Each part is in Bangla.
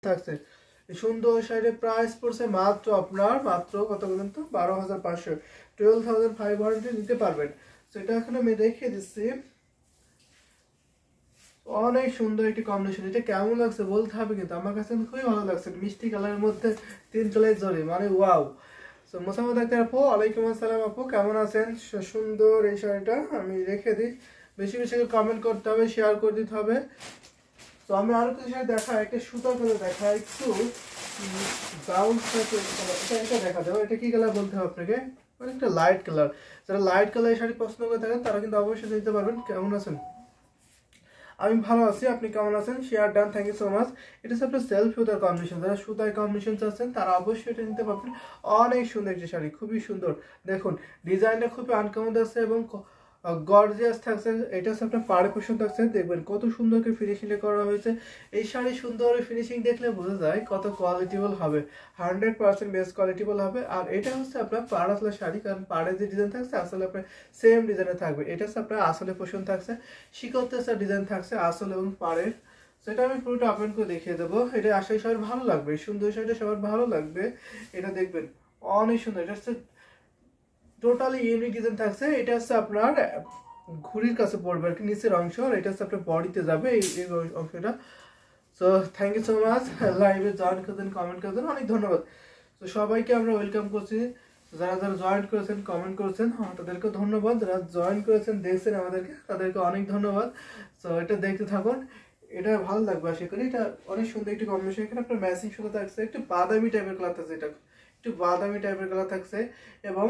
থাকছে। এই সুন্দর শাড়ির প্রাইস পড়ছে মাত্র আপনার মাত্র কত বলেন তো 12,500, 12,500 নিতে পারবেন। তো এটা এখন আমি রেখে দিচ্ছি। অনেক সুন্দর একটি কম্বিনেশন। এটা কেমন লাগছে বলতে হবে, কিন্তু আমার কাছে খুবই ভালো লাগছে। মিষ্টি কালারের মধ্যে 3 কালার জড়ি, মানে ওয়াও। সো মোসাম্মদ আক্তার আপু, ওয়ালাইকুম আসসালাম আপু, কেমন আছেন? সুন্দর এই শাড়িটা আমি রেখে দিই। বেশি বেশি কমেন্ট করতে হবে, শেয়ার করে দিতে হবে। তো আমি আরো কিছু শাড়ি দেখা, একটা সুতার কালার দেখা, একটু ব্রাউন এটা দেখা দেবো। এটা কি কালার বলতে হবে আপনাকে? অনেকটা লাইট কালার। যারা লাইট কালার শাড়ি পছন্দ করে থাকেন তারা কিন্তু অবশ্যই নিতে পারবেন। কেমন আছেন? আমি ভালো আছি, আপনি কেমন আছেন? Share done, thank you so much. এটা হচ্ছে আপনার সেলফ সুতার কম্বিনেশন। যারা সুতার কম্বিনেশন চাচ্ছেন তারা অবশ্যই এটা নিতে পারবেন। অনেক সুন্দর একটি শাড়ি, খুবই সুন্দর। দেখুন ডিজাইনটা খুবই আনকমন আছে এবং গর্জিয়াস থাকছে। এটা হচ্ছে আপনার পাড়ে পোষণ থাকছে, দেখবেন কত সুন্দর করে ফিনিশিংটা করা হয়েছে। এই শাড়ি সুন্দর ফিনিশিং দেখলে বোঝা যায় কত কোয়ালিটিবল হবে। 100% বেস্ট কোয়ালিটিবল হবে। আর এটা হচ্ছে আপনার পাড় আসলে শাড়ি, কারণ পাড়ে যে ডিজাইন থাকছে আসলে আপনার সেম ডিজাইনে থাকবে। এটা হচ্ছে আপনার আসলে পোষণ থাকছে, শিকড়তে ডিজাইন থাকছে আসল এবং পাড়ের। সেটা আমি পুরোটা ওপেন করে দেখিয়ে দেবো। এটা আশাই সবার ভালো লাগবে, সুন্দর শাড়িটা সবার ভালো লাগবে। এটা দেখবেন অনেক সুন্দর। এটা হচ্ছে টোটালি ইউনিক ডিজাইন থাকছে। এটা হচ্ছে আপনার ঘুড়ির কাছে পড়বে আর কি, নিচের অংশ। আর এটা হচ্ছে আপনার বডিতে যাবে এই অংশটা। So thank you so much, লাইভে জয়েন করেছেন, কমেন্ট করেছেন, অনেক ধন্যবাদ। তো সবাইকে আমরা ওয়েলকাম করছি। যারা যারা জয়েন করেছেন, কমেন্ট করেছেন, হ্যাঁ তাদেরকে ধন্যবাদ। যারা জয়েন করেছেন, দেখছেন আমাদেরকে, তাদেরকে অনেক ধন্যবাদ। তো এটা দেখতে থাকুন, এটা ভালো লাগবে আশা করি। এটা অনেক সুন্দর একটি কম্বিনেশন। এখানে আপনার ম্যাচিং সুতো থাকছে, একটু বাদামি টাইপের কালার থাকছে। এটা একটু বাদামি টাইপের কালার থাকছে এবং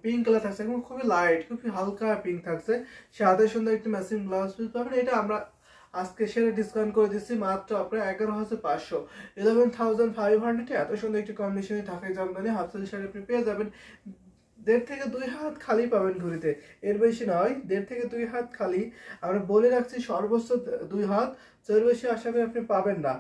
পিঙ্ক কালার থাকছে, এবং খুবই লাইট, খুবই হালকা পিঙ্ক থাকছে। সাথে সুন্দর একটি ম্যাচিং ব্লাউজ পিস পাবেন। এটা আমরা আজকে সেরে ডিসকাউন্ট করে দিচ্ছি মাত্র আপনার 11,500, 11,500। এত সুন্দর একটি কম্বিনেশনে ঢাকাই জামদানি হাফ সাইজ শাড়ি আপনি পেয়ে যাবেন। 1.5 থেকে 2 হাত খালি পাবেন ঘুরিতে, এর বেশি নয়। 1.5 থেকে 2 হাত খালি, আমরা বলে রাখছি সর্বোচ্চ 2 হাত, এর বেশি আশা করি আপনি পাবেন না।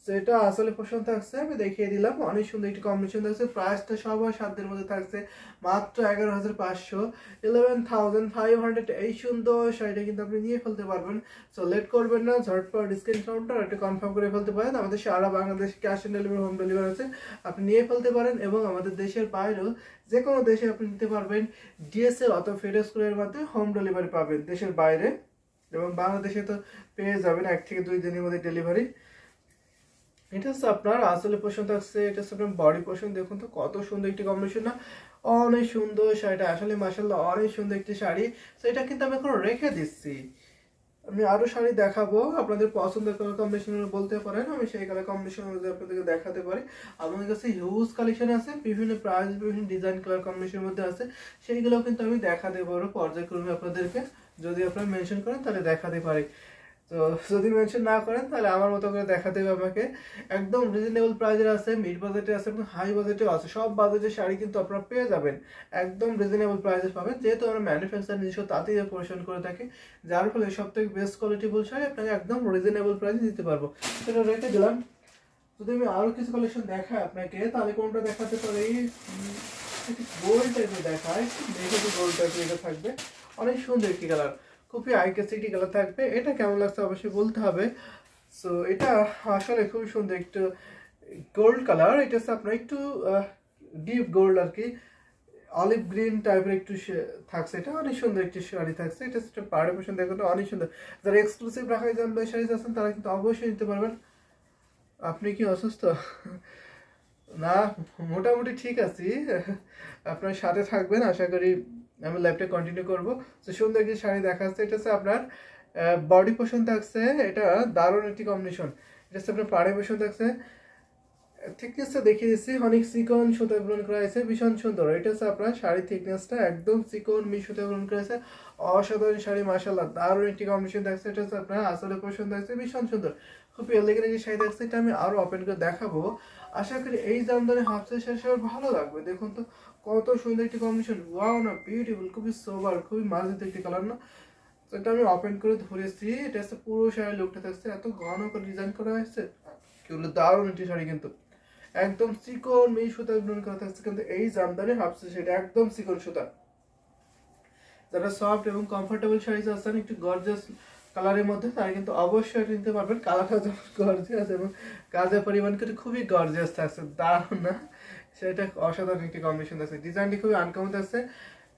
সেটা আসলে পোষণ থাকছে, আমি দেখিয়ে দিলাম। অনেক সুন্দর একটি কম্বিনেশন থাকছে। প্রাইসটা সবার সাধ্যের মধ্যে থাকছে মাত্র 11,500, 11,500। এই সুন্দর শাড়িটা কিন্তু আপনি নিয়ে ফেলতে পারবেন। সো লেট করবেন না, ঝটপট ডিসকাউন্টটা একটু কনফার্ম করে ফেলতে পারেন। আমাদের সারা Bangladesh cash on delivery, home delivery আছে, আপনি নিয়ে ফেলতে পারেন। এবং আমাদের দেশের বাইরেও যে কোনো দেশে আপনি নিতে পারবেন। ডিএসএল অথবা ফেডেক্স কুরিয়ারের মাধ্যমে হোম ডেলিভারি পাবেন দেশের বাইরে, এবং বাংলাদেশে তো পেয়ে যাবেন 1 থেকে 2 দিনের মধ্যে ডেলিভারি। এটা হচ্ছে আপনার আসলে পোষণ থাকছে, এটা হচ্ছে আপনার বডি পোষণ। দেখুন তো কত সুন্দর একটি কম্বিনেশন না? অনেক সুন্দর শাড়িটা, আসলে মাশাআল্লাহ অনেক সুন্দর একটি শাড়ি। তো এটা কিন্তু আমি এখন রেখে দিচ্ছি। আমি আরো শাড়ি দেখাবো, আপনাদের পছন্দের কালার কম্বিনেশন বলতে পারেন, আমি সেই কালার কম্বিনেশন অনুযায়ী আপনাদেরকে দেখাতে পারি। আমাদের কাছে হিউজ কালেকশন আছে, বিভিন্ন প্রাইস, বিভিন্ন ডিজাইন, কালার কম্বিনেশনের মধ্যে আছে। সেইগুলো কিন্তু আমি দেখাতে পারবো পর্যায়ক্রমে আপনাদেরকে। যদি আপনারা মেনশন করেন তাহলে দেখাতে পারি। তো যদি মেনশন না করেন তাহলে আমার মতো করে দেখাতে হবে আমাকে। একদম রিজনেবল প্রাইসের আছে, মিড বাজেটে আছে এবং হাই বাজেটেও আছে। সব বাজেটের শাড়ি কিন্তু আপনারা পেয়ে যাবেন, একদম রিজনেবল প্রাইসে পাবেন। যেহেতু আমরা ম্যানুফ্যাকচার নিজস্ব তাঁতিতে পরিবেশন করে থাকি, যার ফলে সব থেকে বেস্ট কোয়ালিটিবল শাড়ি আপনাকে একদম রিজনেবল প্রাইসে দিতে পারবো। সেটা রেখে দিলাম। যদি আমি আরো কিছু কালেকশন দেখাই আপনাকে, তাহলে কোনটা দেখাতে পারি? গোল্ড টাইপের দেখায়, দেখে গোল্ড টাইপের এটা থাকবে। অনেক সুন্দর একটি কালার, খুবই আইকেসিটি কালার থাকবে। এটা কেমন লাগছে অবশ্যই বলতে হবে। সো এটা আসলে খুবই সুন্দর একটু গোল্ড কালার। এটা হচ্ছে আপনার একটু ডিপ গোল্ড আর কি, অলিভ গ্রিন টাইপের একটু থাকছে। এটা অনেক সুন্দর একটি শাড়ি থাকছে। এটা হচ্ছে পাড়ে পোষণ, দেখুন অনেক সুন্দর। যারা এক্সক্লুসিভ রাখাই জানবে শাড়ি আছেন তারা কিন্তু অবশ্যই নিতে পারবেন। আপনি কি অসুস্থ? না, মোটামুটি ঠিক আছি। আপনার সাথে থাকবেন, আশা করি আমি লাইভটা কন্টিনিউ করবো। তো সুন্দর একটি শাড়ি দেখাচ্ছে। এটা হচ্ছে আপনার বডি পোষণ থাকছে। এটা দারুণ একটি কম্বিনেশন। এটা হচ্ছে আপনার পাড়ে পোষণ থাকছে। থিকনেসটা দেখিয়ে দিচ্ছি, অনেক চিকন সুতা গ্রহণ করা হয়েছে, ভীষণ সুন্দর। এটা হচ্ছে আপনার শাড়ির থিকনেসটা একদম চিকন মিশ সুতা গ্রহণ করা হয়েছে। অসাধারণ শাড়ি, মাশাআল্লাহ দারুণ একটি কম্বিনেশন থাকছে। এটা হচ্ছে আপনার আসলে পছন্দ থাকছে, ভীষণ সুন্দর, খুব এলিগেন্ট একটি শাড়ি থাকছে। এটা আমি আরো ওপেন করে দেখাবো। আশা করি এই জামদানি হাফ সাইজ শাড়ি ভালো লাগবে। দেখুন তো কত সুন্দর একটি কম্বিনেশন, ওয়াও না, বিউটিফুল, খুবই সোবার, খুবই মাঝে একটি কালার না? তো এটা আমি ওপেন করে ধরেছি। এটা হচ্ছে পুরো শাড়ির লুকটা থাকছে, এত ঘন করে ডিজাইন করা হয়েছে, কি বলে দারুণ একটি শাড়ি। কিন্তু একদম চিকন মিহি সুতা গ্রহণ করা থাকছে। কিন্তু এই জামদানি হাফ সাইজ সেটা একদম চিকন সুতা। যারা সফট এবং কমফোর্টেবল শাড়ি চাচ্ছেন, একটু গর্জিয়াস কালারের মধ্যে তারা কিন্তু অবশ্যই নিতে পারবেন। কালারটা যেমন গর্জিয়াস এবং কাজের পরিমাণ কিন্তু খুবই গর্জিয়াস থাকছে, দারুণ না? সেটা অসাধারণ একটি কম্বিনেশন আছে, ডিজাইনটি খুবই আনকমন আছে।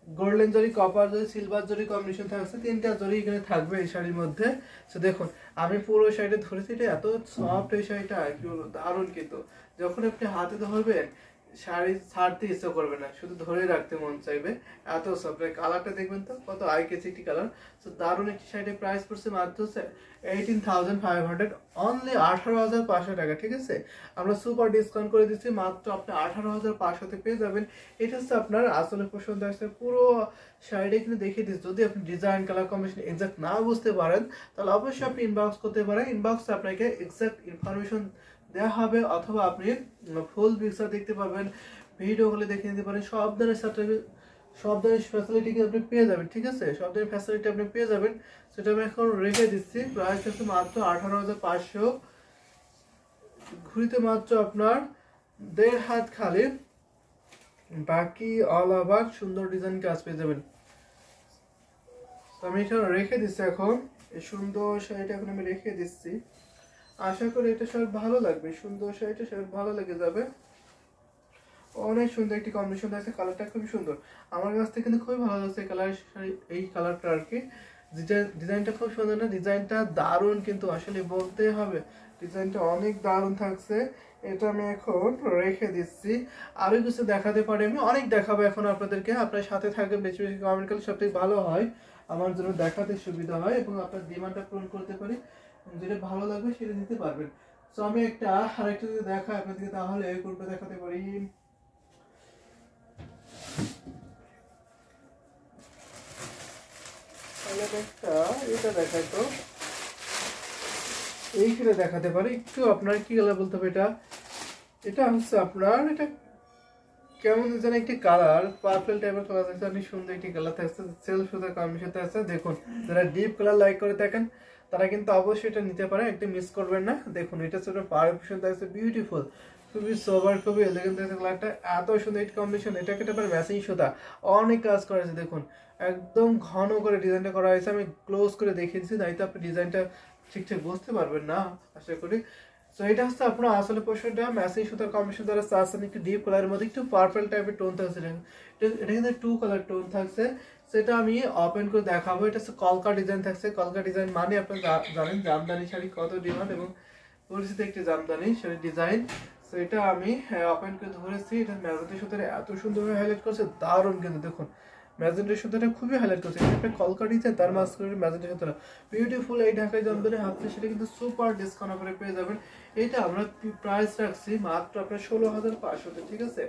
গোল্ডেন জরি, কপার জরি, সিলভার জরি কম্বিনেশন থাকছে, 3টা জরি এখানে থাকবে এই শাড়ির মধ্যে। তো দেখুন আমি পুরো শাড়িটা ধরেছি, এটা এত সফট এই শাড়িটা, কি বলবো, দারুণ। কিন্তু যখন আপনি হাতে ধরবেন শাড়ি ছাড়তে ইচ্ছা করবে না, শুধু ধরে রাখতে মন চাইবে, এত সফট। কালারটা দেখবেন তো কত আই ক্যাচি একটি কালার। তো দারুণ একটি শাড়ির প্রাইস পড়ছে মাত্র 18,500, অনলি 18,500 টাকা। ঠিক আছে, আমরা সুপার ডিসকাউন্ট করে দিচ্ছি, মাত্র আপনি 18,500-তে পেয়ে যাবেন। এটা হচ্ছে আপনার আসলে পছন্দ আসছে। পুরো শাড়িটা কিন্তু দেখিয়ে দিচ্ছি। যদি আপনি ডিজাইন কালার কম্বিনেশন এক্সাক্ট না বুঝতে পারেন তাহলে অবশ্যই আপনি ইনবক্স করতে পারেন। ইনবক্সে আপনাকে এক্সাক্ট ইনফরমেশন দেওয়া হবে, অথবা আপনি ফুল পিকচার দেখতে পাবেন, ভিডিও হলে দেখে নিতে পারেন। সব ধরনের ফ্যাসিলিটি আপনি পেয়ে যাবেন। ঠিক আছে, সব ধরনের ফ্যাসিলিটি আপনি পেয়ে যাবেন। সেটা আমি এখন রেখে দিচ্ছি, প্রাইস হচ্ছে মাত্র 18,500। ঘুরিতে মাত্র আপনার 1.5 হাত খালি, বাকি অল ওভার সুন্দর ডিজাইন কাজ পেয়ে যাবেন। আমি এটা রেখে দিচ্ছি এখন, এই সুন্দর শাড়িটা এখন আমি রেখে দিচ্ছি। আশা করি এটা সবার ভালো লাগবে, সুন্দর শাড়িটা সবার ভালো লেগে যাবে। অনেক সুন্দর একটি কম্বিনেশন আছে, কালারটা খুবই সুন্দর। আমার কাছ থেকে কিন্তু খুবই ভালো লাগছে কালার, এই কালারটা আর কি। ডিজাইনটা খুব সুন্দর না? ডিজাইনটা দারুণ, কিন্তু আসলে বলতে হবে ডিজাইনটা অনেক দারুণ থাকছে। এটা আমি এখন রেখে দিচ্ছি। আরো কিছু দেখাতে পারি, আমি অনেক দেখাবো এখন আপনাদেরকে। আপনার সাথে থাকবে, বেশি বেশি কমেন্ট করলে সবথেকে ভালো হয়, আমার জন্য দেখাতে সুবিধা হয় এবং আপনার ডিমান্ডটা পূরণ করতে পারি। যেটা ভালো লাগবে সেটা নিতে পারবেন। তো আমি আরেকটা যদি দেখাই আপনাদেরকে, তাহলে কোনটা দেখাতে পারি। এটা দেখাই তো, এইখানে দেখাতে পারি একটু। আপনার কি কালার বলতে হবে? এটা হচ্ছে আপনার, এটা কেমন যেন একটি কালার, পার্পল টাইপের কালার আছে, অনেক সুন্দর একটি কালার থাকছে, সেলফ সুতার কম্বিনেশন আছে। দেখুন, যারা ডিপ কালার লাইক করে থাকেন তারা কিন্তু অবশ্যই এটা নিতে পারে, একটু মিস করবেন না। দেখুন এটা হচ্ছে পারফেকশন থাকছে, বিউটিফুল, খুবই সোবার, খুবই এলিগেন্ট থাকছে কালারটা, এত সুন্দর একটি কম্বিনেশন। এটাকে একটা ম্যাচিং সুতা, অনেক কাজ করা আছে। দেখুন একদম ঘন করে ডিজাইনটা করা হয়েছে, আমি ক্লোজ করে দেখিয়ে দিচ্ছি, তাই তো আপনি ডিজাইনটা ঠিকঠাক বুঝতে পারবেন না আশা করি। তো এটা হচ্ছে আপনার আসলে পোর্শনটা, ম্যাচিং সুতার কম্বিনেশন দ্বারা চাচ্ছেন একটু ডিপ কালারের মধ্যে একটু পার্পল টাইপের টোন থাকছে। এটা কিন্তু 2 কালার টোন থাকছে, সেটা আমি ওপেন করে দেখাবো। এটা হচ্ছে কলকা ডিজাইন থাকছে। কলকা ডিজাইন মানে আপনারা জানেন জামদানি শাড়ি কত ডিমান্ড এবং পরিচিত একটি জামদানি শাড়ি ডিজাইন। তো এটা আমি ওপেন করে ধরেছি। এটা ম্যাজেন্টা সুতারে এত সুন্দরভাবে হাইলাইট করছে, দারুণ। কিন্তু দেখুন ম্যাজেন্টা সুতাটা খুবই হাইলাইট করছে, এটা একটা কলকা ডিজাইন, তার মাঝখানে ম্যাজেন্টা সুতাটা বিউটিফুল। এই ঢাকায় জামদানি হাতে সেটা কিন্তু সুপার ডিসকাউন্ট করে পেয়ে যাবেন। এটা আমরা প্রাইস রাখছি মাত্র আপনার 16,500। ঠিক আছে,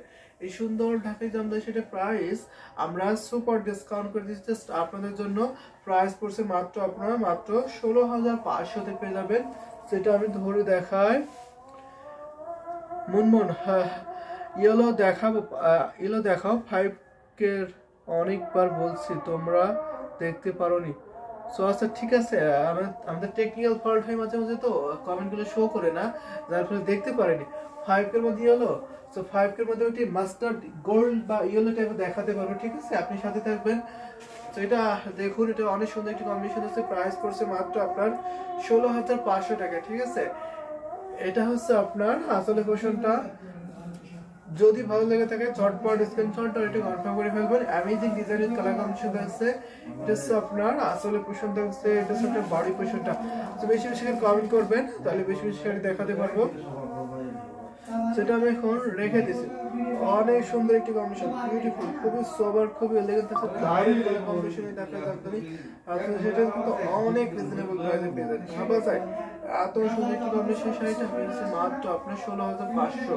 এই সুন্দর ঢাকায় জামদানি সেটা প্রাইস আমরা সুপার ডিসকাউন্ট করে দিচ্ছি আপনাদের জন্য। প্রাইস পড়ছে মাত্র আপনারা মাত্র 16,500-তে পেয়ে যাবেন। সেটা আমি ধরে দেখাই। মুনমুন, ইয়েলো দেখাবো, ইয়েলো দেখাও। 5K অনেকবার বলছি, তোমরা দেখতে পারোনি। সো আচ্ছা ঠিক আছে, আমাদের টেকনিক্যাল ফল্ট হয় মাঝে মাঝে, তো কমেন্টগুলো শো করে না, যার ফলে দেখতে পারেনি। 5K মধ্যে ইয়েলো, সো 5K মধ্যে ওইটি মাস্টার্ড গোল্ড বা ইয়েলো টাইপের দেখাতে পারবো। ঠিক আছে, আপনি সাথে থাকবেন। তো এটা দেখুন, এটা অনেক সুন্দর একটি কম্বিনেশন আছে। প্রাইস পড়ছে মাত্র আপনার 16,500 টাকা। ঠিক আছে, এটা হচ্ছে আপনার আসলে পোর্শনটা। যদি ভালো লেগে থাকে চটপট স্ক্রিনশট আর এটা কনফার্ম করে ফেলবেন। অ্যামেজিং ডিজাইনের কালার কম্বিনেশন আছে। এটা হচ্ছে আপনার আসলে পোর্শন থাকছে, এটা হচ্ছে আপনার বডি পোর্শনটা। তো বেশি বেশি কমেন্ট করবেন, তাহলে বেশি বেশি শাড়ি দেখাতে পারবো। সেটা আমি এখন রেখে দিছি। অনেক সুন্দর একটি কম্বিনেশন, বিউটিফুল, খুবই সোবার, খুবই এলিগেন্ট আছে, দারুণ কালার কম্বিনেশন। দেখা জামদানি সেটা কিন্তু অনেক রিজনেবল প্রাইসে পেয়ে যাবেন। ভাবা যায় এত সুন্দর একটি কম্বিনেশন শাড়িটা হয়েছে মাত্র আপনার 16,500।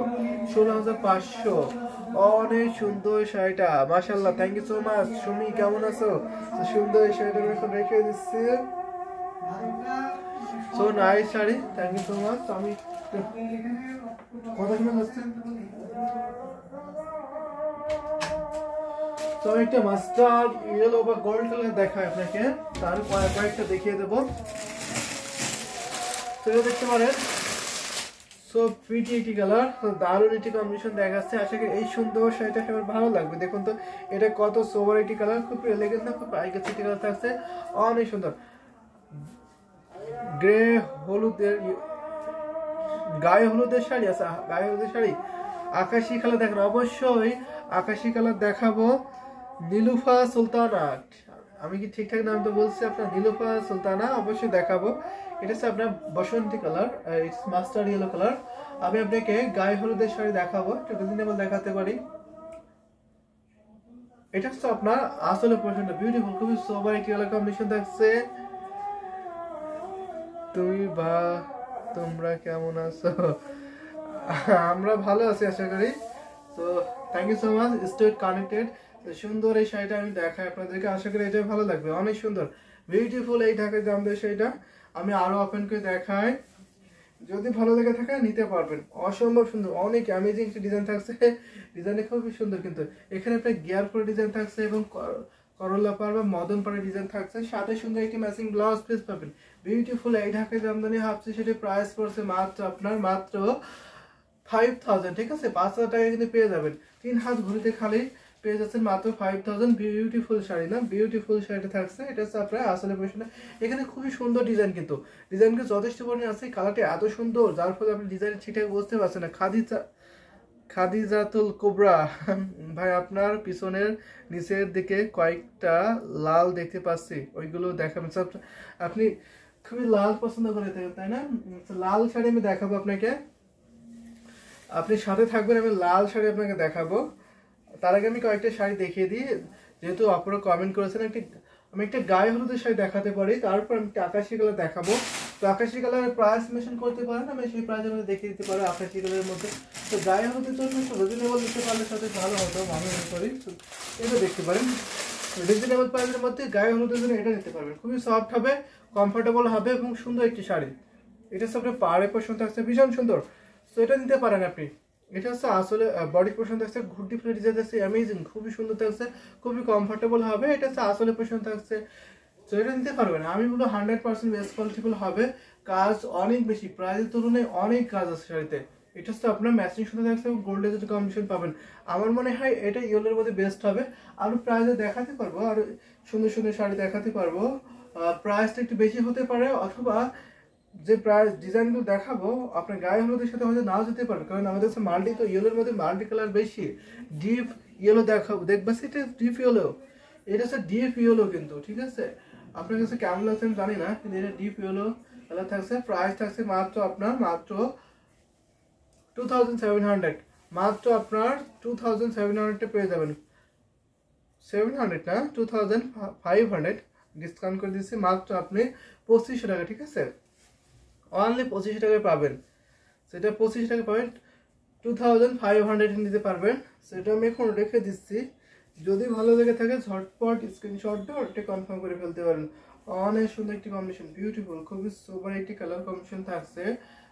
16,500, অনেক সুন্দর শাড়িটা, মাশাআল্লাহ। Thank you so much. Sumi কেমন আছো? সুন্দর এই শাড়িটা আমি এখন রেখে দিচ্ছি। So nice sari, thank you so much. আমি কথা শুনে যাচ্ছেন, তো আমি একটা মাস্টার্ড ইয়েলো বা গোল্ড কালার দেখাই আপনাকে, তার কয়েকটা দেখিয়ে দেবো। সেটা দেখতে পারেন, সো প্রিটি একটি কালার, দারুণ একটি কম্বিনেশন দেখাচ্ছে। আশা করি এই সুন্দর শাড়িটা সবার ভালো লাগবে। দেখুন তো এটা কত সোবার একটি কালার, খুব এলিগেন্ট না, খুব আইগেন্ট একটি কালার থাকছে, অনেক সুন্দর। গ্রে হলুদের গায়ে হলুদের শাড়ি আছে, গায়ে হলুদের শাড়ি আকাশি কালার দেখেন, অবশ্যই আকাশি কালার দেখাবো। নীলুফা সুলতানা, আমি কি ঠিকঠাক নামটা বলছি আপনার? নীলুফা সুলতানা অবশ্যই দেখাবো। এটা হচ্ছে আপনার বসন্তী colour, it's mustard yellow colour. আমি আপনাকে গায়ে হলুদের শাড়ি দেখাবো, এটা রিজনেবল দেখাতে পারি। এটা হচ্ছে আপনার আসলে পছন্দ, বিউটিফুল, খুবই সোবার একটি কালার কম্বিনেশন থাকছে। তোমরা কেমন আছো? আমরা ভালো আছি আশা করি। তো thank you so much, stay connected. সুন্দর এই শাড়িটা আমি দেখাই আপনাদেরকে, আশা করি এটা ভালো লাগবে, অনেক সুন্দর বিউটিফুল এই ঢাকায় জামদানি শাড়িটা আমি আরো ওপেন করে দেখাই। যদি ভালো লেগে থাকে নিতে পারবেন, অসম্ভব সুন্দর, অনেক অ্যামেজিং একটি ডিজাইন থাকছে, ডিজাইনটা খুবই সুন্দর। কিন্তু এখানে একটা গিয়ার করে ডিজাইন থাকছে এবং করলা পার বা মদন পাড়ের ডিজাইন থাকছে, সাথে সুন্দর একটি ম্যাচিং ব্লাউজ পিস পাবেন। বিউটিফুল এই ঢাকায় জামদানি হাফসি সেটি প্রাইস পড়ছে মাত্র আপনার মাত্র 5000, ঠিক আছে? 5000 টাকা কিন্তু পেয়ে যাবেন, 3 হাত ঘুরিতে খালি পেয়ে যাচ্ছেন মাত্র 5000। বিউটিফুল শাড়ি না, বিউটিফুল শাড়িটা থাকছে। এটা হচ্ছে আপনার আসলে পয়সা। এখানে খুবই সুন্দর ডিজাইন, কিন্তু ডিজাইনকে যথেষ্ট পরিমাণে আছে, কালারটা এত সুন্দর যার ফলে আপনি ডিজাইন ঠিকঠাক বুঝতে পারছেন না। খাদিজাতুল কুবরা ভাই, আপনার পিছনের নিচের দিকে কয়েকটা লাল দেখতে পাচ্ছি, ওইগুলো দেখাবেন। আপনি খুবই লাল পছন্দ করে থাকেন তাই না? লাল শাড়ি আমি দেখাবো আপনাকে, আপনি সাথে থাকবেন, আমি লাল শাড়ি আপনাকে দেখাবো। তার আগে আমি কয়েকটা শাড়ি দেখিয়ে দিই, যেহেতু আপনারা কমেন্ট করেছেন। আমি একটা গায়ে হলুদের শাড়ি দেখাতে পারি, তারপর আমি একটা আকাশি কালার দেখাবো। তো আকাশি কালারের প্রাইস মেনশন করতে পারেন, আমি সেই প্রাইসের মধ্যে দেখিয়ে দিতে পারি আকাশি কালারের মধ্যে। তো গায়ে হলুদের জন্য রিজনেবল দিতে পারলে সাথে ভালো হতো, আমি মনে করি। এটা দেখতে পারেন, রিজনেবল প্রাইসের মধ্যে গায়ে হলুদের জন্য এটা নিতে পারবেন। খুবই সফট হবে, কমফোর্টেবল হবে এবং সুন্দর একটি শাড়ি। এটা হচ্ছে আপনার পাড়ে পোর্শন থাকছে, ভীষণ সুন্দর। তো এটা নিতে পারেন আপনি। এটা হচ্ছে আসলে বডি পোর্শন থাকছে, ঘুরটি ফুলে ডিজাইন থাকছে, অ্যামেজিং, খুবই সুন্দর থাকছে, খুবই কমফোর্টেবল হবে। এটা হচ্ছে আসলে পোর্শন থাকছে, তো এটা নিতে পারবেন। আমি বলবো 100% বেস্ট কোয়ালিটিফুল হবে, কাজ অনেক বেশি, প্রাইসের তুলনায় অনেক কাজ আছে শাড়িতে। এটা হচ্ছে আপনার ম্যাচিং সুন্দর থাকছে এবং গোল্ডের যেটা কম্বিনেশন পাবেন। আমার মনে হয় এটা ইয়েলোর মধ্যে বেস্ট হবে। আরও প্রাইসে দেখাতে পারবো, আর সুন্দর সুন্দর শাড়ি দেখাতে পারবো। প্রাইসটা একটু বেশি হতে পারে, অথবা যে প্রাইস ডিজাইনগুলো দেখাবো আপনার গায়ে হলুদের সাথে হয়তো নাও যেতে পারে, কারণ আমাদের কাছে মাল্টি, তো ইয়েলোর মধ্যে মাল্টি কালার বেশি। ডিপ ইয়েলো দেখাবো, দেখবা সেটা ডিপ ইয়েলো, এটা হচ্ছে ডিপ ইয়েলো কিন্তু, ঠিক আছে? আপনার কাছে কেমন লাগছে আমি জানি না, কিন্তু এটা ডিপ ইয়েলো কালার থাকছে। প্রাইস থাকছে মাত্র আপনার মাত্র 2700, মাত্র আপনার 2700 পেয়ে যাবেন। 700 না, 2500 ডিসকাউন্ট করে দিচ্ছি, মাত্র আপনি 2500 টাকা, ঠিক আছে? অনলি 25 টাকায় পাবেন, সেটা 25 টাকা পাবেন, 2500 নিতে পারবেন। সেটা আমি এখন রেখে দিচ্ছি, যদি ভালো লেগে থাকে ঝটপট স্ক্রিনশট দিয়ে ওটা কনফার্ম করে ফেলতে পারেন। অনেক সুন্দর একটি কম্বিনেশন, বিউটিফুল, খুবই সুপার একটি কালার কম্বিনেশন থাকছে।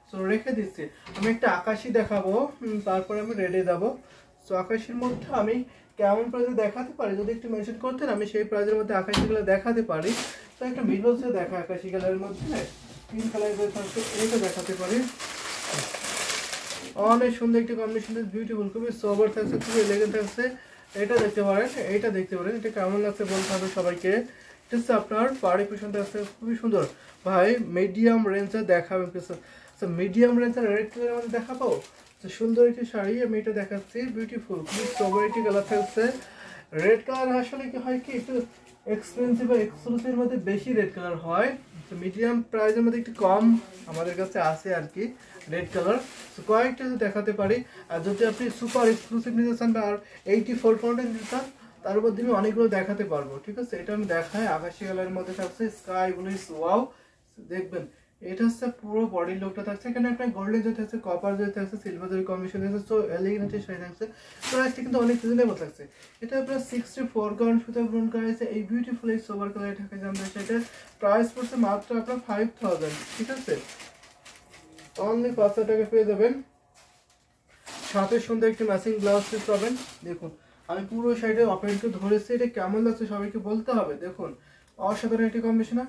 সো রেখে দিচ্ছি, আমি একটা আকাশি দেখাবো, তারপরে আমি রেডে যাবো। সো আকাশির মধ্যে আমি কেমন প্রাইসে দেখাতে পারি যদি একটু মেনশন করতেন, আমি সেই প্রাইসের মধ্যে আকাশি কালার দেখাতে পারি। তো একটা মিডলসে দেখা আকাশি কালারের মধ্যে 3 কালার থাকছে, এটা দেখাতে পারি। অনেক সুন্দর একটি কম্বিনেশন, বিউটিফুল, খুবই সোবার থাকছে, খুবই এলিগেন্ট থাকছে। এটা দেখতে পারেন, এটা দেখতে পারেন, এটা কেমন লাগছে বলতে হবে সবাইকে। এটা হচ্ছে আপনার পাড়ি পোশন থাকছে, খুবই সুন্দর। ভাই মিডিয়াম রেঞ্জে দেখাবেন কিছু, মিডিয়াম রেঞ্জের রেড কালারের মধ্যে দেখাবো। তো সুন্দর একটি শাড়ি আমি এটা দেখাচ্ছি, বিউটিফুল, খুবই সোবার একটি কালার থাকছে। রেড কালার আসলে কি হয় কি একটু এক্সপেন্সিভ বা এক্সক্লুসিভের মধ্যে বেশি রেড কালার হয়, তো মিডিয়াম প্রাইসের মধ্যে একটু কম আমাদের কাছে আছে আর কি রেড কালার। তো কয়েকটা দেখাতে পারি, আর যদি আপনি সুপার এক্সক্লুসিভ নিতে চান বা আর 84 পয়েন্টে নিতে চান, তার মধ্যে আমি অনেকগুলো দেখাতে পারবো, ঠিক আছে? এটা আমি দেখাই, আকাশি কালারের মধ্যে থাকছে, স্কাই ব্লু, ওয়াও, দেখবেন। এটা হচ্ছে পুরো বডির লুকটা থাকছে, এখানে আপনার গোল্ডেন জরি থাকছে, কপার জরি থাকছে, সিলভার জরি কম্বিনেশন থাকছে, সো এলিগেন্ট শাড়ি থাকছে। প্রাইসটা কিন্তু অনেক রিজনেবল থাকছে। এটা আপনার 64 কাউন্ট সুতা গ্রহণ করা হয়েছে, এই বিউটিফুল এই সোবার কালার ঢাকা জামদানি শাড়িটা প্রাইস পড়ছে মাত্র আপনার 5000, ঠিক আছে? অনলি 5000 টাকা পেয়ে যাবেন, সাথে সুন্দর একটি ম্যাচিং ব্লাউজ পিস পাবেন। দেখুন আমি পুরো শাড়িটা ওপেন করে ধরেছি, এটা কেমন লাগছে সবাইকে বলতে হবে। দেখুন অসাধারণ একটি কম্বিনেশন,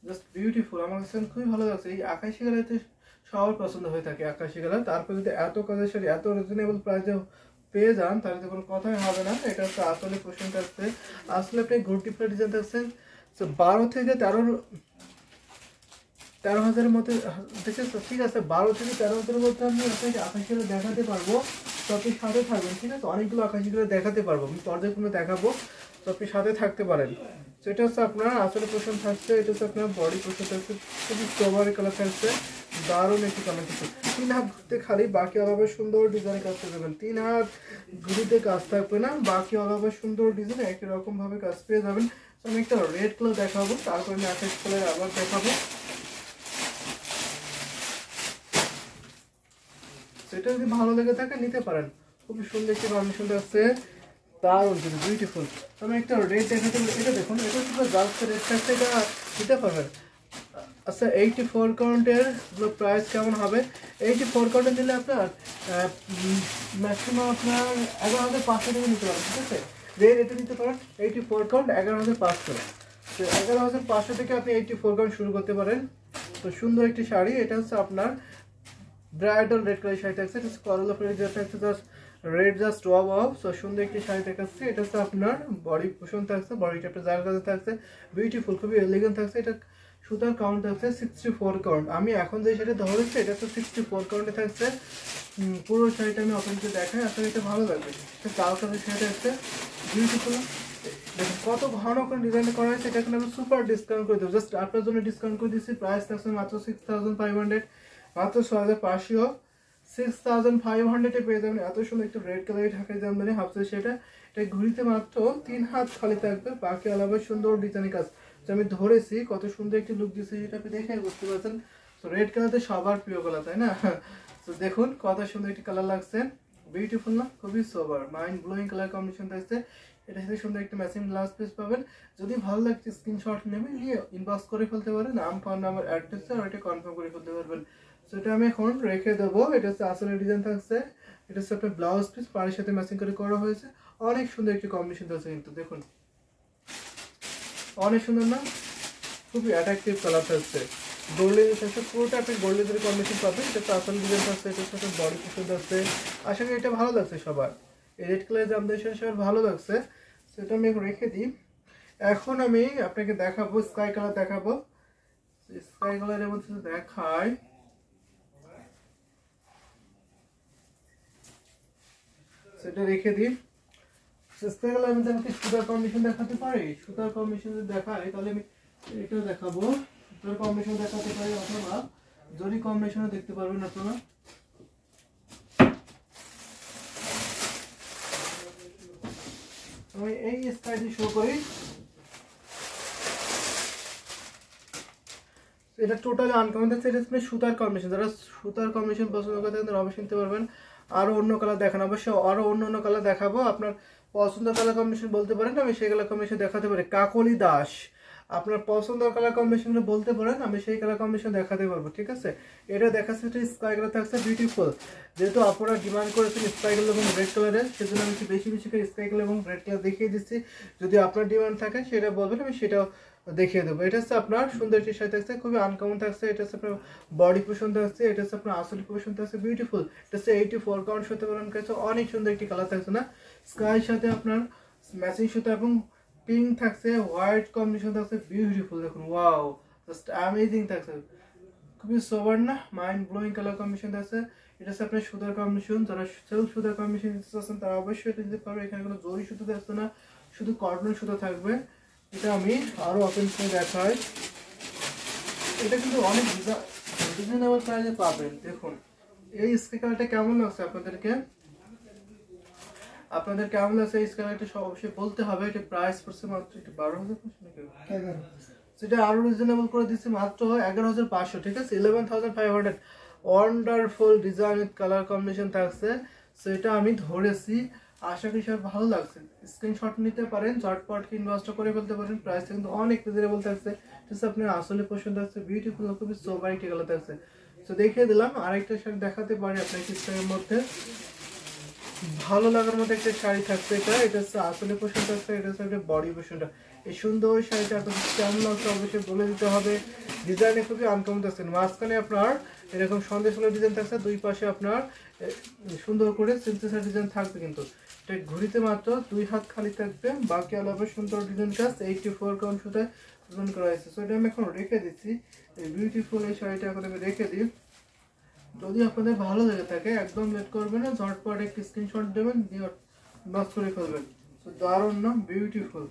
জাস্ট বিউটিফুল, আমার কাছে খুবই ভালো লাগছে। এই আকাশি কালারতে সবার পছন্দ হয়ে থাকে আকাশি কালার, তারপর যদি এত কাজের শাড়ি এত রিজনেবল প্রাইসে পেয়ে যান তাহলে তো কোনো কথাই হবে না। এটা হচ্ছে আসলে কোশ্চেন থাকছে, আসলে আপনি ঘুরটি ফুলে ডিজাইন থাকছেন। তো 12 থেকে 13 13,000-এর মধ্যে দেখেছো, ঠিক আছে 12 থেকে 13,000-এর মধ্যে আমি আপনাকে আকাশি কালার দেখাতে পারবো। তো আপনি সাথে থাকবেন, ঠিক আছে, অনেকগুলো আকাশি কালার দেখাতে পারবো, আমি পর্যায়ক্রমে দেখাবো, তো আপনি সাথে থাকতে পারেন। তো এটা হচ্ছে আপনার আসলে পোর্শন থাকছে, এটা হচ্ছে আপনার বডি পোর্শন থাকছে, খুবই স্ট্রবেরি কালার থাকছে, দারুণ একটি কালার থাকছে। 3 হাত ঘুরতে খালি, বাকি অলভাবে সুন্দর ডিজাইনের কাজ পেয়ে যাবেন। 3 হাত ঘুরিতে কাজ থাকবে না, বাকি অলভাবে সুন্দর ডিজাইন একই রকম ভাবে কাজ পেয়ে যাবেন। তো আমি একটা রেড কালার দেখাবো, তারপরে আমি আকাশ কালার আবার দেখাবো। সেটা যদি ভালো লেগে থাকে নিতে পারেন, খুবই সুন্দর একটি কম্বিনেশন আছে, দারুণ কিন্তু বিউটিফুল। আমি একটা রেড দেখাতে, এটা দেখুন, এটা শুধু জাস্ট রেড থাকছে, এটা নিতে পারবেন। আচ্ছা 84 কাউন্টের প্রাইস কেমন হবে? 84 কাউন্টে নিলে আপনার ম্যাক্সিমাম আপনার 11,500 টাকা নিতে পারেন, ঠিক আছে। রেড এটা নিতে পারেন 84 কাউন্ট 11,500। তো 11,500 থেকে আপনি 84 কাউন্ট শুরু করতে পারেন। তো সুন্দর একটি শাড়ি, এটা হচ্ছে আপনার ব্রাইডাল রেড কালার শাড়ি থাকছে, এটা করলা ফ্রেড থাকছে, just red just wow. So সুন্দর একটি শাড়ি দেখাচ্ছে, এটা হচ্ছে আপনার বডি পোর্শন থাকছে, বডিটা আপনার জার কাছে থাকছে, বিউটিফুল, খুবই এলিগেন্ট থাকছে। এটা সুতার কাউন্ট থাকছে 64 কাউন্ট। আমি এখন যে শাড়িটা ধরেছি এটা হচ্ছে 64 কাউন্টে থাকছে। পুরো শাড়িটা আমি আপনাকে দেখাই, আসলে এটা ভালো লাগবে। এটা কাল কালার শাড়িটা আছে, বিউটিফুল। দেখুন কত ঘন করে ডিজাইন করা হয়েছে, এটা কিন্তু আমি সুপার ডিসকাউন্ট করে দেবো, জাস্ট আপনার জন্য ডিসকাউন্ট করে দিচ্ছি। প্রাইস থাকছে মাত্র 6,500, মাত্র 6,500। 6,500-এ পেয়ে যাবেন এত সুন্দর একটা রেড কালারের ঢাকাই জামদানি হাফ সাইজ সেটা। এটা ঘুরিতে মাত্র 3 হাত খালি থাকবে, বাকি আলাদা সুন্দর ডিজাইনের কাজ। তো আমি ধরেছি কত সুন্দর একটি লুক দিচ্ছি, সেটা আপনি দেখে বুঝতে পারছেন। তো রেড কালারতে সবার প্রিয় কালার, তাই না? তো দেখুন কত সুন্দর একটি কালার লাগছে, বিউটিফুল না? খুবই সোবার মাইন্ড ব্লোয়িং কালার কম্বিনেশন থাকছে। এটা সাথে সুন্দর একটা ম্যাচিং ব্লাউজ পিস পাবেন। যদি ভালো লাগছে স্ক্রিনশট নেবেন, নিয়ে ইনবক্স করে ফেলতে পারেন, নাম ফোন নাম্বার অ্যাড্রেস আর এটা কনফার্ম করে ফেলতে পারবেন। সো এটা আমি এখন রেখে দেবো। এটা হচ্ছে আসলে ডিজাইন থাকছে, এটা হচ্ছে আপনার ব্লাউজ পিস পাড়ের সাথে ম্যাচিং করে করা হয়েছে। অনেক সুন্দর একটি কম্বিনেশন থাকছে কিন্তু দেখুন, অনেক সুন্দর না? খুবই অ্যাট্রাকটিভ কালার থাকছে, গোল্ডেন থাকছে, পুরোটা আপনি গোল্ডেনের কম্বিনেশন পাবেন। এটা তো আসল ডিজাইন থাকছে, এটার সাথে বডি পোর্শন থাকছে। আশা করি এটা ভালো লাগছে সবার, এই রেড কালার জামদানির সাথে সবার ভালো লাগছে। সেটা আমি এখন রেখে দিই। এখন আমি আপনাকে দেখাবো স্কাই কালার দেখাবো। স্কাই কালারের মধ্যে দেখায়, সেটা রেখে দিই। স্কাই কালারের মধ্যে আমাকে সুতার কম্বিনেশন দেখাতে পারি, সুতার কম্বিনেশন যদি দেখায় তাহলে আমি এটা দেখাবো। সুতার কম্বিনেশন দেখাতে পারি, অথবা জরি কম্বিনেশনও দেখতে পারবেন আপনারা। আমি এই স্কাইটি শো করি, এটা টোটালি আনকমন থাকছে। এটা হচ্ছে সুতার কম্বিনেশন, যারা সুতার কম্বিনেশন পছন্দ করে থাকেন তারা অবশ্যই নিতে পারবেন। আরও অন্য কালার দেখানো, অবশ্যই আরও অন্য কালার দেখাবো। আপনার পছন্দের কালার কম্বিনেশন বলতে পারেন, আমি সেই কালার কম্বিনেশন দেখাতে পারি। কাকলি দাস, আপনার পছন্দের কালার কম্বিনেশন বলতে পারেন, আমি সেই কালার কম্বিনেশন দেখাতে পারবো, ঠিক আছে। এটা দেখাচ্ছে স্কাই কালার থাকছে, বিউটিফুল। যেহেতু আপনারা ডিমান্ড করেছেন স্কাই কালার এবং রেড কালারের, সেজন্য আমি একটু বেশি বেশি করে স্কাই কালার এবং রেড কালার দেখিয়ে দিচ্ছি। যদি আপনার ডিমান্ড থাকে সেটা বলবেন, আমি সেটাও দেখিয়ে দেবো। এটা হচ্ছে আপনার সুন্দর একটি শাড়ি থাকছে, খুবই আনকমন থাকছে। এটা হচ্ছে আপনার বডি পোর্শন থাকছে, এটা হচ্ছে আপনার আসল পোর্শন থাকছে, বিউটিফুল। এটা হচ্ছে 84 কাউন্ট সুতো বানানো কাছে, অনেক সুন্দর একটি কালার থাকছে না? স্কাইর সাথে আপনার ম্যাচিং সুতো এবং পিঙ্ক থাকছে, হোয়াইট কম্বিনেশন থাকছে, বিউটিফুল। দেখুন ওয়াও, জাস্ট অ্যামেজিং থাকছে, খুবই সোবার না? মাইন্ড ব্লোয়িং কালার কম্বিনেশন থাকছে। এটা হচ্ছে আপনার সুতার কম্বিনেশন, যারা সেলফ সুতার কম্বিনেশন দিতে চাচ্ছেন তারা অবশ্যই এটা দিতে পারবে। এখানে কোনো জরি সুতো থাকছে না, শুধু কটন সুতো থাকবে। এটা আমি আরো ওপেন করে দেখাই। এটা কিন্তু অনেক রিজনেবল প্রাইসে পাবেন। দেখুন এই স্কাই কালারটা কেমন লাগছে আপনাদেরকে, আপনাদের কেমন লাগছে এই স্কাই কালারটা সব অবশ্যই বলতে হবে। এটা প্রাইস পড়ছে মাত্র 12,000, সেটা আরো রিজনেবল করে দিচ্ছে মাত্র 11,500, ঠিক আছে। 11,500 ওয়ান্ডারফুল ডিজাইন কালার কম্বিনেশন থাকছে, সেটা আমি ধরেছি। আশা করি সব ভালো লাগছে, স্ক্রিনশট নিতে পারেন, ঝটপট ইনভেস্ট করে ফেলতে পারেন। প্রাইস কিন্তু অনেক রিজনেবল থাকছে, ঠিক আপনার আসলে পছন্দ থাকছে, বিউটিফুল, খুবই সোবার একটি কালার থাকছে। তো দেখিয়ে দিলাম। আরেকটা শাড়ি দেখাতে পারি আপনাকে স্টাইলের মধ্যে, ভালো লাগার মতো একটা শাড়ি থাকছে। এটা হচ্ছে আসলে পোশাক থাকছে, এটা হচ্ছে একটা বডি পোশনটা। এই সুন্দর শাড়িটা আপনাদের কেমন লাগছে অবশ্যই বলে দিতে হবে। ডিজাইনে খুবই আনকমন থাকছে, মাঝখানে আপনার এরকম সন্দেশ ফুলের ডিজাইন থাকছে, দুই পাশে আপনার সুন্দর করে সিনথেসাইজ ডিজাইন থাকবে। কিন্তু এটা ঘুরিতে মাত্র 2 হাত খালি থাকবে, বাকি আলাদা সুন্দর ডিজাইন কাজ। 84 কাউন্ট সুতায় ডিজাইন করা হয়েছে। সো এটা আমি এখন রেখে দিচ্ছি। এই বিউটিফুল এই শাড়িটা এখন আমি রেখে দিই। যদি আপনাদের ভালো লেগে থাকে একদম লেট করবেন না, ঝটপট একটি স্ক্রিনশট দেবেন, দিয়ে বাস করে ফেলবেন। তো দারুণ না, বিউটিফুল,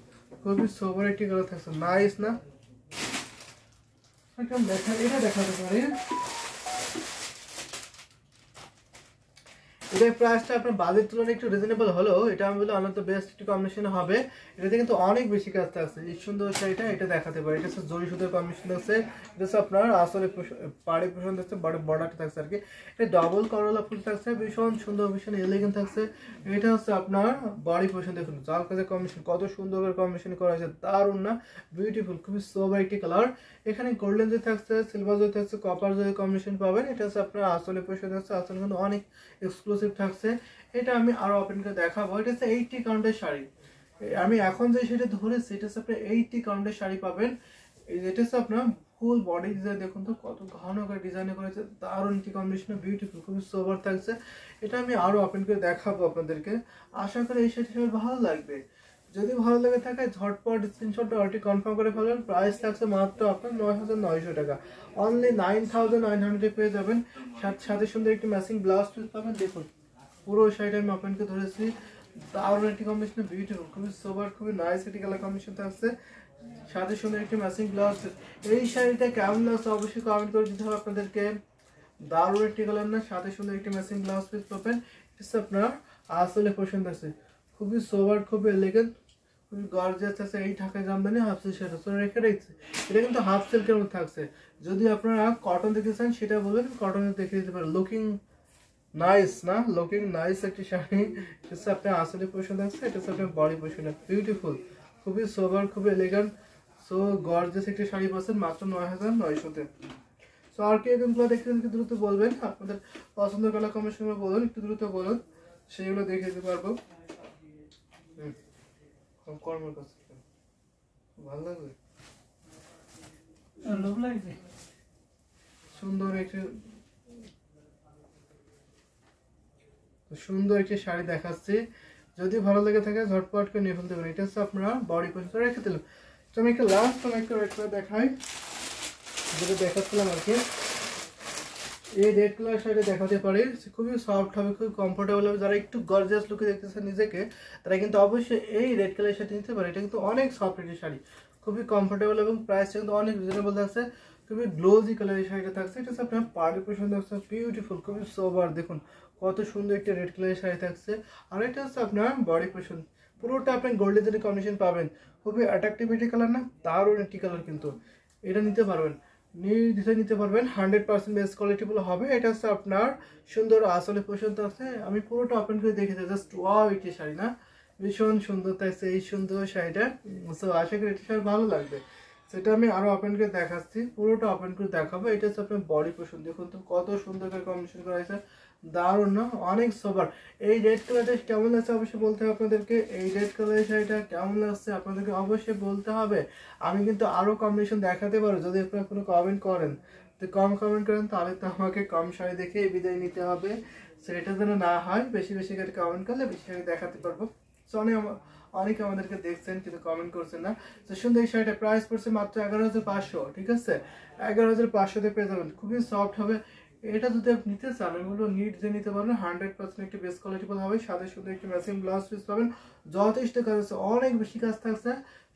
খুবই সোবার একটি কালার থাকছে, নাইস না? এটা দেখাতে পারি। এটার প্রাইসটা আপনার বাজেট তুলনায় একটু রিজনেবল হলেও এটা আমি বলি অনেক বেস্ট একটু কম্বিনেশন হবে। এটাতে কিন্তু অনেক বেশি কাজ থাকছে। এই সুন্দর শাড়িটা এটা দেখাতে পারি। এটা হচ্ছে জরি সুতোর কম্বিনেশন আছে। এটা হচ্ছে আপনার আসলে পাড়ি পোষণ থাকছে, বর্ডারটা থাকছে আর কি। এটা ডবল করলা ফুল থাকছে, ভীষণ সুন্দর, ভীষণ এলিগেন্ট থাকছে। এটা হচ্ছে আপনার বডি পোষণ, দেখুন জাল কাজের কম্বিনেশন কত সুন্দর করে কম্বিনেশন করা হয়েছে, দারুণ না? বিউটিফুল, খুবই সোবার একটি কালার। এখানে গোল্ডেন জরি থাকছে, সিলভার জরি থাকছে, কপার জরি কম্বিনেশন পাবেন। এটা হচ্ছে আপনার আসলে পোষণ থাকছে, আসলে কিন্তু অনেক এক্সক্লুসিভ থাকছে। এটা আমি আরো ওপেন করে দেখাবো। এটা হচ্ছে 80 কাউন্টের শাড়ি। আমি এখন যে সেটা ধরেছি এটা হচ্ছে আপনার 80 কাউন্টের শাড়ি পাবেন। এটা হচ্ছে আপনার ফুল বডি ডিজাইন, দেখুন তো কত ঘন করে ডিজাইন করেছে, দারুণ একটি কম্বিনেশন, বিউটিফুল, খুবই সোবার থাকছে। এটা আমি আরো ওপেন করে দেখাবো আপনাদেরকে। আশা করি এই শাড়িটা সবার ভালো লাগবে। যদি ভালো লেগে থাকে ঝটপট স্ক্রিনশটটা অলরেডি কনফার্ম করে ফেলবেন। প্রাইস থাকছে মাত্র আপনার ৯,৯০০ টাকা, অনলি 9,900 পেয়ে যাবেন। সাথে সুন্দর একটি ম্যাচিং ব্লাউজ পিস পাবেন। দেখুন পুরো শাড়িটা আমি আপনাকে ধরেছি, দারুণ একটি কম্বিনেশন, বিউটিফুল, খুবই সোবার, খুবই নাইস একটি কালার কম্বিনেশন থাকছে, সাথে সুন্দর একটি ম্যাচিং ব্লাউজ পিস। এই শাড়িটা কেমন লাগছে অবশ্যই কমেন্ট করে দিতে হবে আপনাদেরকে। দারুণ একটি কালার না, সাথে সুন্দর একটি ম্যাচিং ব্লাউজ পিস পাবেন। এটা আপনার আসলে পছন্দ আছে, খুবই সোবার, খুবই এলিগেন্ট, খুবই গর্জিয়াস আছে। এই ঢাকায় জামদানি হাফ সিল্ক সেটা তো রেখে দিচ্ছে। এটা কিন্তু হাফ সিল্কের মধ্যে থাকছে। যদি আপনারা কটন দেখতে চান সেটা বলবেন, কটনে দেখে দিতে পারেন। লুকিং নাইস না? লুকিং নাইস একটি শাড়ি। এটা আপনার আসলে পছন্দ আছে, এটা হচ্ছে আপনার বডি পছন্দ, বিউটিফুল, খুবই সোবার, খুবই এলিগেন্ট। সো গর্জিয়াস একটি শাড়ি পাচ্ছেন মাত্র ৯,৯০০-তে। সো আর কি এরকমগুলো দেখতে একটু দ্রুত বলবেন, আপনাদের পছন্দের কালার কম্বিনেশন বলুন, একটু দ্রুত বলুন, সেইগুলো দেখে দিতে পারবো। কর্মের কাছে ভালো লাগবে, সুন্দর একটি শাড়ি দেখাচ্ছি। যদি ভালো লেগে থাকে ঝটপট করে নিয়ে ফেলতে পারেন। এটা হচ্ছে আপনারা বডি পছন্দ রেখে দিলাম। তো আমি একটা লাস্ট একটা রেড কালার দেখাই, যেটা দেখাচ্ছিলাম আর কি। এই রেড কালার শাড়ি দেখাতে পারি, খুবই সফট হবে, খুবই কমফোর্টেবল হবে। যারা একটু গর্জিয়াস লুকে দেখতেছে নিজেকে, তারা কিন্তু অবশ্যই এই রেড কালার শাড়ি নিতে পারে। এটা কিন্তু অনেক সফট একটি শাড়ি, খুবই কমফোর্টেবল এবং প্রাইসটা কিন্তু অনেক রিজনেবল থাকছে। খুবই গ্লোজি কালারের শাড়িটা থাকছে। এটা হচ্ছে আপনার পার্টি পছন্দ থাকছে, বিউটিফুল, খুবই সোবার, দেখুন কত সুন্দর একটা রেড কালারের শাড়ি থাকছে। আর এটা হচ্ছে আপনার বডি পছন্দ, পুরোটা আপনি গোল্ডেন কম্বিনেশন পাবেন। খুবই অ্যাট্রাকটিভিটি কালার না, দারুণ একটি কালার। কিন্তু এটা নিতে পারবেন, নির্দ্বিধায় নিতে পারবেন, 100% বেস্ট কোয়ালিটিফুল হবে। এটা হচ্ছে আপনার সুন্দর আসলে পছন্দ আছে। আমি পুরোটা ওপেন করে দেখেছি, জাস্ট ওয়াও একটি শাড়ি না, ভীষণ সুন্দর থাকছে এই সুন্দর শাড়িটা। সো আশা করি এটা শাড়ি ভালো লাগবে। সেটা আমি আরো ওপেন করে দেখাচ্ছি, পুরোটা ওপেন করে দেখাবো। এটা হচ্ছে আপনার বডি পছন্দ, দেখুন তো কত সুন্দর করে কম্বিনেশন করা হয়েছে, দারুণ না? অনেক সোবার। এই রেড কালারটা কেমন লাগছে অবশ্যই বলতে হবে আপনাদেরকে। এই রেড কালারের শাড়িটা কেমন লাগছে আপনাদেরকে অবশ্যই বলতে হবে। আমি কিন্তু আরো কম্বিনেশন দেখাতে পারবো, যদি আপনারা কোনো কমেন্ট করেন। তো কম কমেন্ট করেন তাহলে তো আমাকে কম শাড়ি দেখে বিদায় নিতে হবে। সেটা যেন না হয়, বেশি বেশি করে কমেন্ট করলে বেশি শাড়ি দেখাতে পারবো। সো অনেকে আমাদেরকে দেখছেন কিন্তু কমেন্ট করছেন না। তো সুন্দর এই শাড়িটা প্রাইস পড়ছে মাত্র 11,500, ঠিক আছে? 11,500-তে পেয়ে যাবেন, খুবই সফট হবে। এটা যদি আপনি নিতে চান আমি বলবো নিট যে নিতে পারবেন, 100% একটি বেস্ট কোয়ালিটিফুল হবে। সাথে সুন্দর একটি ম্যাচিং ব্লাউজ পিস পাবেন, যথেষ্ট কাজ আছে, অনেক বেশি কাজ থাকছে।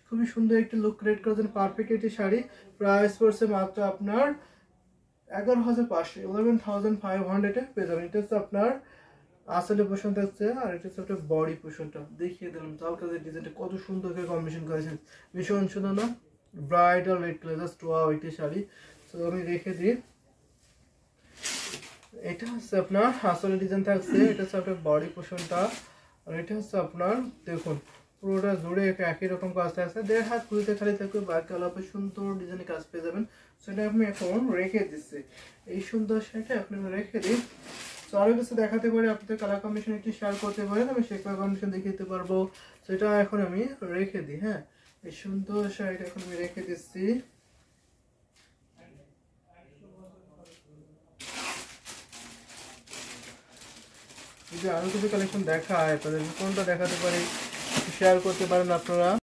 খুবই সুন্দর একটি লুক ক্রিয়েট করেছেন, পারফেক্ট একটি শাড়ি। প্রাইস পড়ছে মাত্র আপনার 11,500, 11,500-এ পেয়ে যাবেন। এটা হচ্ছে আপনার আসলে পোষণ থাকছে, আর এটা হচ্ছে আপনার বডি পোষণটা দেখিয়ে দিলাম। জাল কাজের ডিজাইনটা কত সুন্দর করে কম্বিনেশন করেছেন, ভীষণ সুন্দর না? Bridal red colour, just wow একটি শাড়ি। তো আমি রেখে দিই। এটা হচ্ছে আপনার আসলে ডিজাইন থাকছে, এটা হচ্ছে আপনার বডি পোষণটা। আর এটা হচ্ছে আপনার দেখুন পুরোটা জুড়ে একই রকম কাজ থাকছে। 1.5 হাত খুলতে খালি থাকবে, বাকি আলাপে সুন্দর ডিজাইনের কাজ পেয়ে যাবেন। সেটা আমি এখন রেখে দিচ্ছি। এই সুন্দর শাড়িটা আপনি রেখে দিন। তো আরো কিছু দেখাতে পারি, আপনাদের কালার কম্বিনেশন একটু শেয়ার করতে পারেন, আমি সেই কালার কম্বিনেশন দেখিয়ে দিতে পারবো। সেটা এখন আমি রেখে দিই। হ্যাঁ, এই সুন্দর শাড়িটা এখন আমি রেখে দিচ্ছি। যদি আরো কিছু কালেকশন দেখায় আপনাদের, কোনটা দেখাতে পারি শেয়ার করতে পারেন আপনারা।